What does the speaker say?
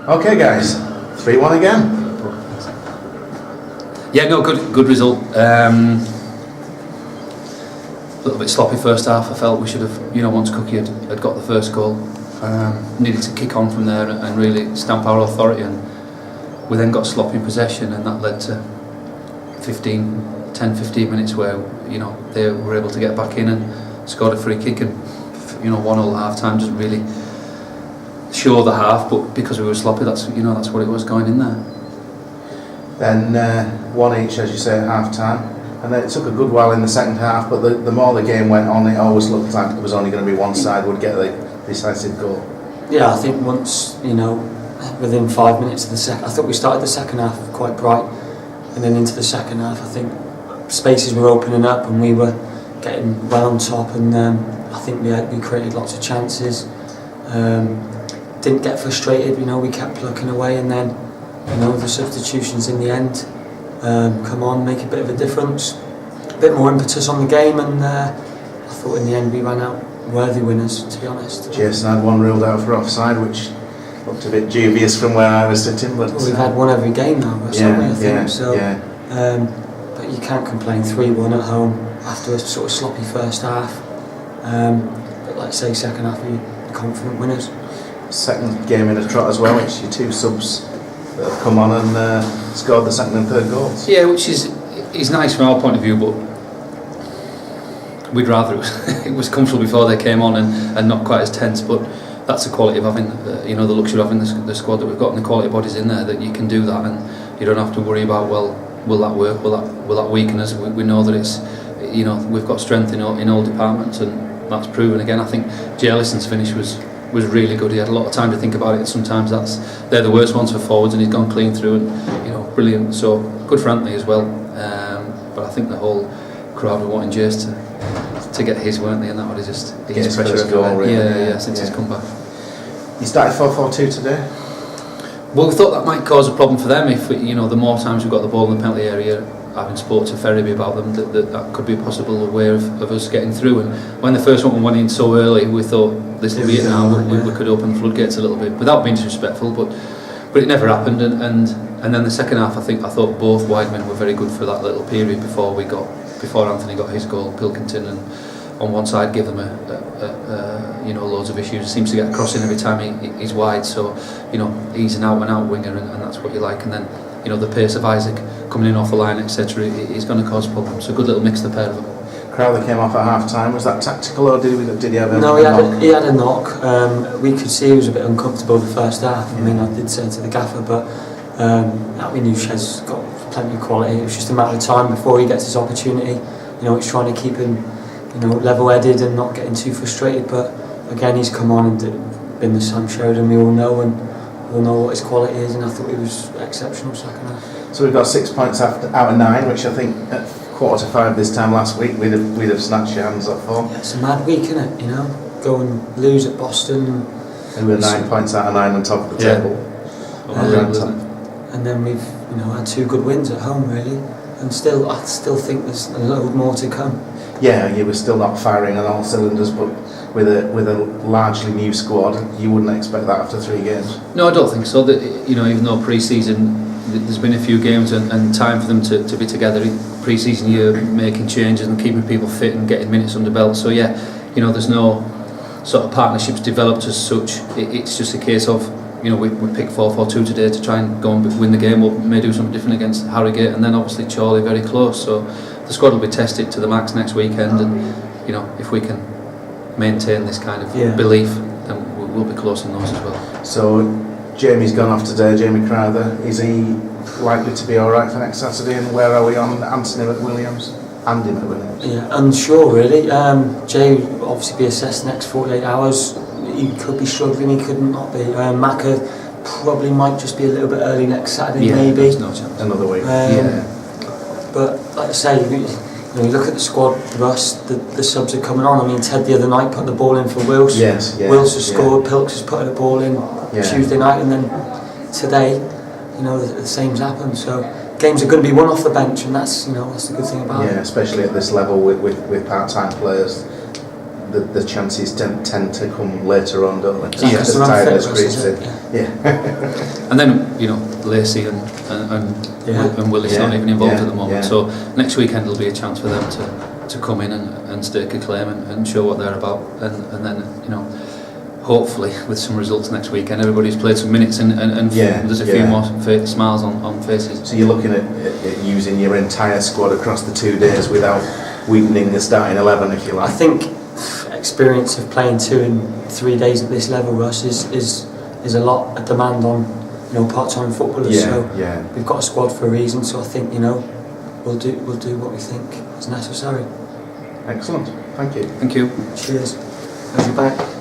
Okay, guys, 3-1 again. Yeah, no, good result. A little bit sloppy first half. I felt we should have, once Cookie had got the first goal, needed to kick on from there and really stamp our authority. And we then got sloppy possession, and that led to 10-15 minutes where they were able to get back in and scored a free kick, and 1-0 at half time doesn't really show the half, but because we were sloppy, that's what it was going in there. Then 1 each, as you say, at half time, and then it took a good while in the second half, but the more the game went on, it always looked like it was only going to be one side would get the decisive goal. Yeah, I think once, within 5 minutes of the second, I thought we started the second half quite bright, and then into the second half I think spaces were opening up and we were getting well on top, and I think we created lots of chances. Didn't get frustrated, we kept plucking away, and then the substitutions in the end come on, make a bit of a difference, a bit more impetus on the game, and I thought in the end we ran out worthy winners, to be honest. Jason had one ruled out for offside, which looked a bit dubious from where I was sitting, but we've had one every game now, I think. But you can't complain. 3-1 at home after a sort of sloppy first half, but like I say, second half we confident winners. Second game in a trot as well. It's your two subs that have come on and scored the second and third goals. Yeah, which is nice from our point of view, but we'd rather it was comfortable before they came on and not quite as tense. But that's the quality of having the luxury of having the squad that we've got and the quality of bodies in there, that you can do that and you don't have to worry about, well, will that work, will that weaken us. We know that it's we've got strength in all departments, and that's proven again. I think Jay Ellison's finish was really good. He had a lot of time to think about it, and sometimes they're the worst ones for forwards, and he's gone clean through and brilliant. So good for Anthony as well. But I think the whole crowd were wanting Jace to get his, weren't they? And that would have just eased pressure everywhere. Really, since he's come back. You started 4-4-2 today. Well, we thought that might cause a problem for them if the more times we've got the ball in the penalty area. Having spoke to Ferriby about them, that could be a possible way of us getting through. And when the first one went in so early, we thought this will be it now. We could open the floodgates a little bit without being disrespectful, but it never happened. And then the second half, I thought both wide men were very good for that little period before Anthony got his goal. Pilkington and on one side gave them loads of issues. He seems to get a cross in every time he's wide, so he's an out and out winger, and that's what you like. And then the pace of Isaac coming in off the line, etc., is going to cause problems. So a good little mix of the pair of them. Crowley came off at half time. Was that tactical, or did he have a knock? He had a knock. We could see he was a bit uncomfortable the first half. I mean, I did say to the gaffer, but we knew Shez got plenty of quality. It was just a matter of time before he gets his opportunity. It's trying to keep him level-headed and not getting too frustrated. But again, he's come on and been the Sam Sheridan we all know, and we'll know what his quality is, and I thought he was exceptional second half. So we've got 6 points out of 9, which I think at 4:45 this time last week we'd have snatched your hands up for. Yeah, it's a mad week, isn't it? Go and lose at Boston. And we're 9 points out of 9 on top of the table. And then we've had 2 good wins at home, really, and I still think there's a load more to come. Yeah, you were still not firing on all cylinders, but with a largely new squad, you wouldn't expect that after 3 games. No, I don't think so. Even though pre-season there's been a few games and time for them to be together. Pre-season you're making changes and keeping people fit and getting minutes under belt. So yeah, there's no sort of partnerships developed as such. It's just a case of we pick 4-4-2 today to try and go and win the game. We may do something different against Harrogate, and then obviously Chorley very close. So the squad will be tested to the max next weekend, and if we can maintain this kind of belief, then we'll be close in those as well. So Jamie's gone off today, Jamie Crowther. Is he likely to be alright for next Saturday, and where are we on Andy McWilliams? Yeah, unsure really. Jay will obviously be assessed next 48 hours. He could be struggling, he could not be. Macca probably might just be a little bit early next Saturday, maybe. There's no chance. Another week. But like I say, you look at the squad, Russ, the subs are coming on. I mean, Ted the other night put the ball in for Wills. Wills has scored, Pilks has put the ball in Tuesday night, and then today, the same's happened. So games are going to be won off the bench, and that's the good thing about it. Yeah, especially at this level with part-time players. the chances tend to come later on, don't they? Yeah. Just Around tiredness February, creeps isn't in. it? Yeah. And then, you know, Lacey and Willie's not even involved at the moment. Yeah. So next weekend will be a chance for them to come in and stake a claim and show what they're about. And then, you know, hopefully with some results next weekend, everybody's played some minutes and there's a few more smiles on faces. So you're looking at using your entire squad across the 2 days without weakening the starting 11, if you like. I think experience of playing 2 and 3 days at this level, Russ, is a lot of demand on, you know, part-time footballers. So we've got a squad for a reason. So I think, you know, we'll do what we think is necessary. Excellent. Thank you. Thank you. Cheers. How's your back?